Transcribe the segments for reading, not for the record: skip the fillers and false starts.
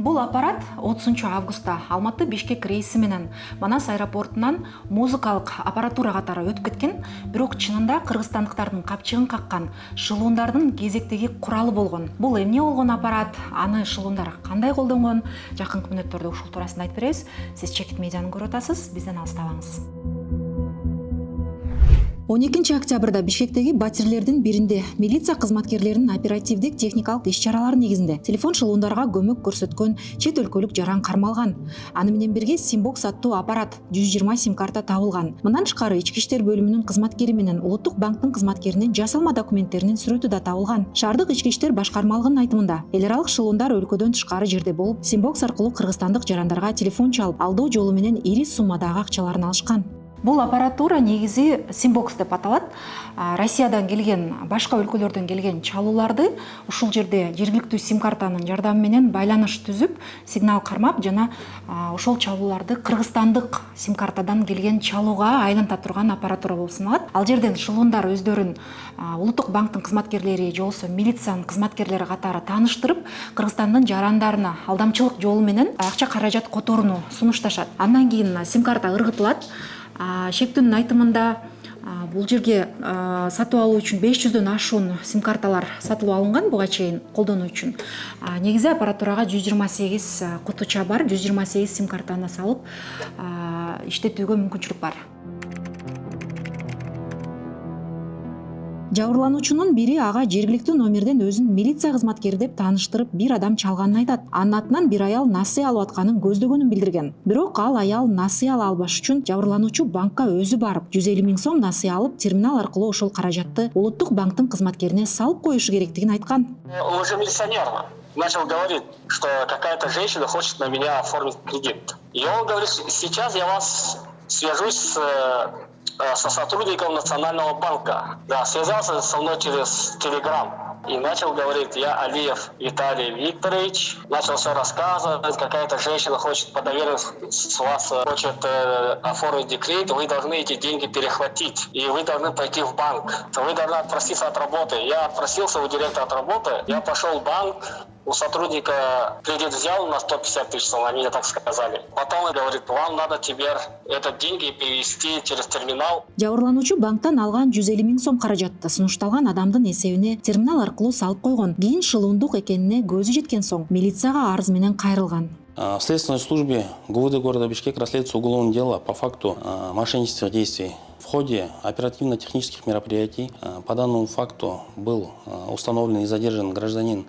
Бул аппарат 30 августта Алматы Бишкек рейси менен Манас аэропортунан музыкалык аппаратура катары өтүп кеткен, бирок чынында кыргызстандыктардын капчыгын каккан шылуундардын кезектеги куралы болгон. Бул эмне болгон аппарат, аны шылуундар кандай колдонгон, жакынкы мүнөттөрдө ушул туурасында айтып беребиз. Сиз Чекит медианы көрүп атасыз, бизден алыстабаңыз. 12 октябрда Бишкектеги батирлердин биринде милиция кызматкерлеринин оперативдик техникалык иш-чаралары негизинде телефон шылуундарга көмөк көрсөткөн чет өлкөлүк жаран кармалган. Аны менен бирге Simbox аттуу аппарат 120 сим-карта табылган. Мындан тышкары ички иштер бөлүмүнүн кызматкери менен Улуттук банктын кызматкеринин жасалма документтеринин сүрөтү да табылган. Шаардык ички иштер башкармалыгынын айтымында, эл аралык шылуундар өлкөдөн тышкары жерде болуп, Simbox аркылуу кыргызстандык жарандарга телефон чалып, алдоо жолу менен ири суммадагы акчаларын алышкан. Бул аппаратура негизи Simbox деп аталат. Россиядан келген, башка өлкөлөрдөн келген чалууларды ушул жерде жергиликтүү сим-картанын жардамы менен байланыш түзүп, сигнал кармап жана ошол чалууларды кыргызстандык сим-картадан келген чалууга айланта турган аппаратура болуп саналат. Ал жерден шылуундар өздөрүн Улуттук банктын кызматкерлери же болбосо милициянын кызматкерлери катары тааныштырып, Кыргызстандын жарандарына алдамчылык жолу менен акча каражат которууну сунушташат. Андан кийин сим-карта ыргытылат. Шектүүнүн айтымында бул жерге сатып алуу үчүн 500дөн ашуун сим-карталар сатылып алынган буга чейин колдонуу үчүн. Негизи аппаратурага 128 кутуча бар, 128 сим-картаны салып иштетүүгө мүмкүнчүлүк бар. Жабырлануучунун бири ага жергиликтүү номерден өзүн милиция кызматкери деп тааныштырып, бир адам чалганын айтат. Анын атынан бир аял насыя алып атканын көздөгөнүн билдирген. Бирок ал аял насыя ала албаш үчүн жабырлануучу банкка өзү барып, 150 000 сом насыя алып, терминал аркылуу ошол каражатты Улуттук банктын кызматкерине салып коюшу керектигин айткан. Он уже милиционер начал говорить, что какая-то женщина хочет на меня оформить кредит. И он говорит: сейчас я вас свяжусь со сотрудником Национального банка. Да, связался со мной через Telegram и начал говорить: я Алиев Виталий Викторович. Начал все рассказывать, какая-то женщина хочет по доверенности с вас, хочет оформить декрет, вы должны эти деньги перехватить, и вы должны пойти в банк. Вы должны отпроситься от работы. Я отпросился у директора от работы, я пошел в банк, у сотрудника кредит взял на 150 000 сом, они мне так сказали. Потом он говорит: вам надо теперь это деньги перевести через терминал. Жабырлануучу банктан алган 150 000 сом каражатты сунушталган адамдын эсебине терминал аркылуу салып койгон. Кийин шылуундук экенине көзү жеткен соң милицияга арыз менен кайрылган. В следственной службе ГУВД города Бишкек расследуется уголовное дело по факту мошеннических действий. В ходе оперативно-технических мероприятий по данному факту был установлен и задержан гражданин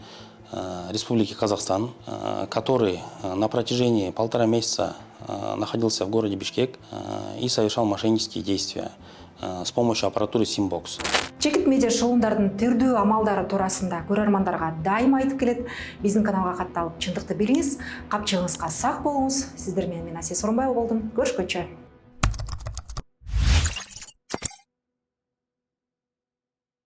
Республики Казахстан, который на протяжении 1,5 месяца находился в городе Бишкек и совершал мошеннические действия с помощью аппаратуры Simbox. Чекит медиа шылуундардын түрдүү амалдары туурасында көрөрмандарга дайыма айтып келет. Биздин каналга катталып чындыкты билиңиз, капчыгыңызга сак болуңуз. Сиздер менен мен Асия Сооронбаева болдум. Көрүшкөнчө.